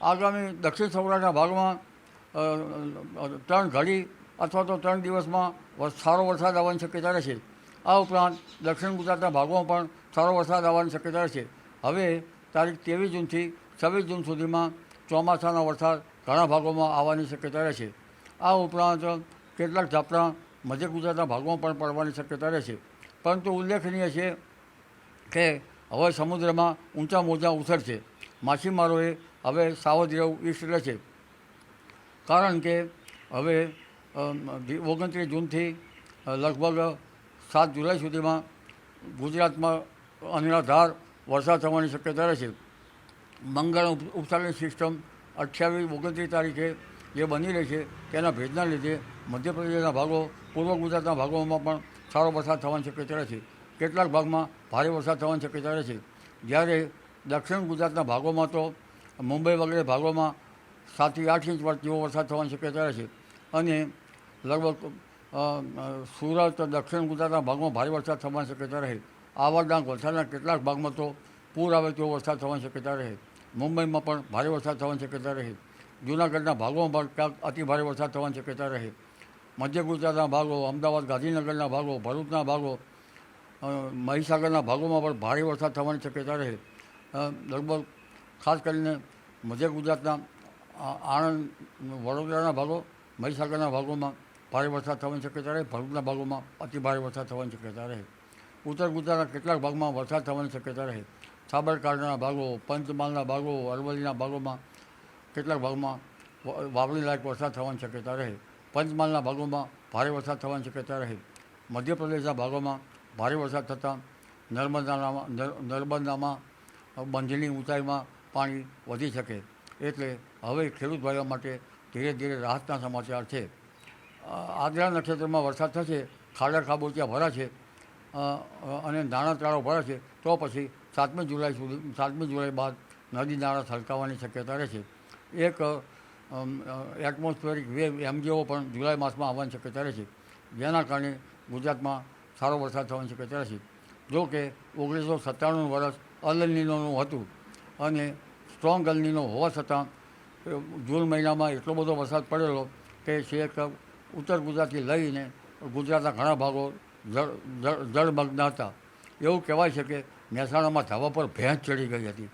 આગામી દક્ષિણ સૌરાષ્ટ્રના ભાગમાં 3 ઘડી અથવા તો 3 દિવસમાં સારો વરસાદ આવવાની શક્યતા રહેશે. આ ઉપરાંત દક્ષિણ ગુજરાતના ભાગોમાં પણ સારો વરસાદ આવવાની શક્યતા રહેશે. હવે તારીખ 23 જૂનથી 26 જૂન સુધીમાં ચોમાસાનો વરસાદ ઘણા ભાગોમાં આવવાની શક્યતા રહેશે. આ ઉપરાંત કેટલાક ઝાપટા મધ્ય ગુજરાતના ભાગોમાં પણ પડવાની શક્યતા રહેશે. પરંતુ ઉલ્લેખનીય છે કે હવે સમુદ્રમાં ઊંચા મોજા ઉછળશે. માછીમારોએ હવે સાવધ રહેવું ઈષ્ટ રહેશે. કારણ કે હવે 29 જૂનથી લગભગ 7 જુલાઈ સુધીમાં ગુજરાતમાં અનરાધાર વરસાદ થવાની શક્યતા રહેશે. બંગાળ ઉપસાગરની સિસ્ટમ 28-29 તારીખે જે બની રહી છે તેના ભેજના લીધે મધ્યપ્રદેશના ભાગો, પૂર્વ ગુજરાતના ભાગોમાં પણ સારો વરસાદ થવાની શક્યતા રહેશે. કેટલાક ભાગમાં ભારે વરસાદ થવાની શક્યતા રહેશે. જ્યારે દક્ષિણ ગુજરાતના ભાગોમાં તો મુંબઈ વગેરે ભાગોમાં 7 થી 8 ઇંચ જેવો વરસાદ થવાની શક્યતા રહેશે. અને લગભગ સુરત, દક્ષિણ ગુજરાતના ભાગમાં ભારે વરસાદ થવાની શક્યતા રહે. આવા ડાંગ, વલસાડના કેટલાક ભાગમાં તો પૂર આવે તેવો વરસાદ થવાની શક્યતા રહે. મુંબઈમાં પણ ભારે વરસાદ થવાની શક્યતા રહે. જૂનાગઢના ભાગોમાં પણ ક્યાંક અતિ ભારે વરસાદ થવાની શક્યતા રહે. મધ્ય ગુજરાતના ભાગો, અમદાવાદ, ગાંધીનગરના ભાગો, ભરૂચના ભાગો, મહીસાગરના ભાગોમાં પણ ભારે વરસાદ થવાની શક્યતા રહે. લગભગ ખાસ કરીને મધ્ય ગુજરાતના આણંદ, વડોદરાના ભાગો, મહીસાગરના ભાગોમાં ભારે વરસાદ થવાની શક્યતા રહે. ભરૂચના ભાગોમાં અતિ ભારે વરસાદ થવાની શક્યતા રહે. ઉત્તર ગુજરાતના કેટલાક ભાગમાં વરસાદ થવાની શક્યતા રહે. સાબરકાંઠાના ભાગો, પંચમહાલના ભાગો, અરવલ્લીના ભાગોમાં કેટલાક ભાગમાં વાવણી લાયક વરસાદ થવાની શક્યતા રહે. પંચમહાલના ભાગોમાં ભારે વરસાદ થવાની શક્યતા રહે. મધ્યપ્રદેશના ભાગોમાં ભારે વરસાદ થતાં નર્મદામાં બંધની ઊંચાઈમાં પાણી વધી શકે. એટલે હવે ખેડૂત ભાઈઓ માટે ધીરે ધીરે રાહતના સમાચાર છે. આદ્રા નક્ષત્રમાં વરસાદ થશે, ખાડા ખાબોચિયા ભરાશે અને નાણાં તળાવ ભરાશે. તો પછી 7મી જુલાઈ બાદ નદી નાળા છલકાવાની શક્યતા રહેશે. એક એટમોસ્ફેરિક વેવ જેવો પણ જુલાઈ માસમાં આવવાની શક્યતા રહેશે. જેના કારણે ગુજરાતમાં સારો વરસાદ થવાની શક્યતા રહેશે. જો કે 1997 વર્ષ અલ નીનોનું હતું અને સ્ટ્રોંગ અલ નીનો હોવા છતાં જૂન મહિનામાં એટલો બધો વરસાદ પડેલો કે છેક ઉત્તર ગુજરાતથી લઈને ગુજરાતના ઘણા ભાગો જળમગ્ન હતા. એવું કહેવાય છે કે મહેસાણામાં ધાબા પર ભેંસ ચડી ગઈ હતી.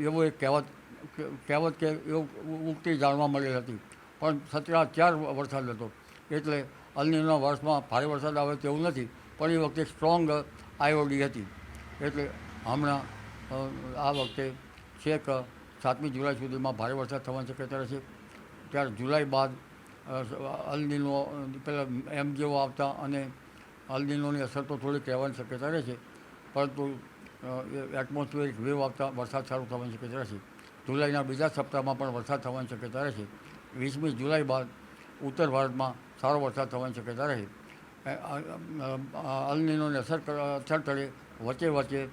એવું એક કહેવત કે એવું ઉક્તિ જાણવા મળેલ હતી. પણ સચરાચર વરસાદ હતો. એટલે અલ નીનો વર્ષમાં ભારે વરસાદ આવે તેવું નથી, પણ એ વખતે સ્ટ્રોંગ આઈઓડી હતી. એટલે હમણાં આ વખતે છેક 7મી જુલાઈ સુધીમાં ભારે વરસાદ થવાની શક્યતા રહેશે. ત્યારે જુલાઈ બાદ અલ નીનો પહેલાં જેવો આવતા અને અલ નીનોની અસર તો થોડી કહેવાની શક્યતા રહેશે, પરંતુ એટમોસ્ફિયરિક વેવ આવતા વરસાદ સારો થવાની શક્યતા રહેશે. જુલાઈના બીજા સપ્તાહમાં પણ વરસાદ થવાની શક્યતા રહેશે. 20મી જુલાઈ બાદ ઉત્તર ભારતમાં સારો વરસાદ થવાની શક્યતા રહે. અલ નીનોની અસર તળે વચ્ચે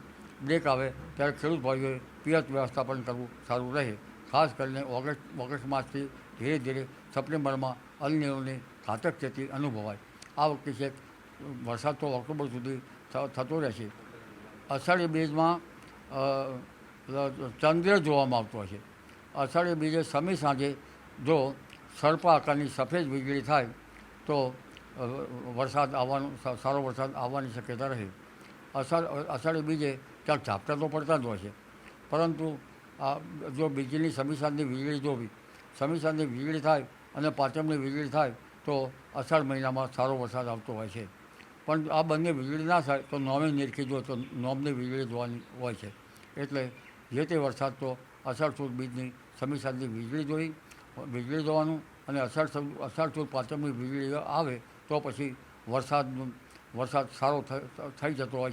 બ્રેક આવે ત્યારે ખેડૂત ભાઈઓએ પિયત વ્યવસ્થાપન કરવું સારું રહે. ખાસ કરીને ઓગસ્ટ માસથી ધીરે ધીરે સપ્ટેમ્બરમાં અલ નીનોની ઘાતક સ્થિતિ અનુભવાય. આ વખતે છે વરસાદ તો ઓક્ટોબર સુધી થતો રહેશે. અષાઢી બીજમાં ચંદ્ર જોવામાં આવતો હશે. અષાઢી બીજે સમી સાંજે જો સર્પા આકારની સફેદ વીજળી થાય તો સારો વરસાદ આવવાની શક્યતા રહે. અષાઢી બીજે ક્યાંક ઝાપટા તો પડતા જ હોય છે, પરંતુ જો બીજીની સમી સાંજની વીજળી જોવી, સમી સાંજની વીજળી થાય અને પાંચમની વીજળી થાય તો અષાઢ મહિનામાં સારો વરસાદ આવતો હોય છે. પણ આ બંને વીજળી ના થાય તો નોમે નિરખી જો તો નોમની વીજળી જોવાની હોય છે. એટલે જે તે વરસાદ તો અષાઢ સુદ બીજની સમી સાંજની વીજળી જોવાનું અને અષાઢ સુદ પાંચમની વીજળી આવે તો પછી વરસાદ સારો થઈ જતો હોય છે.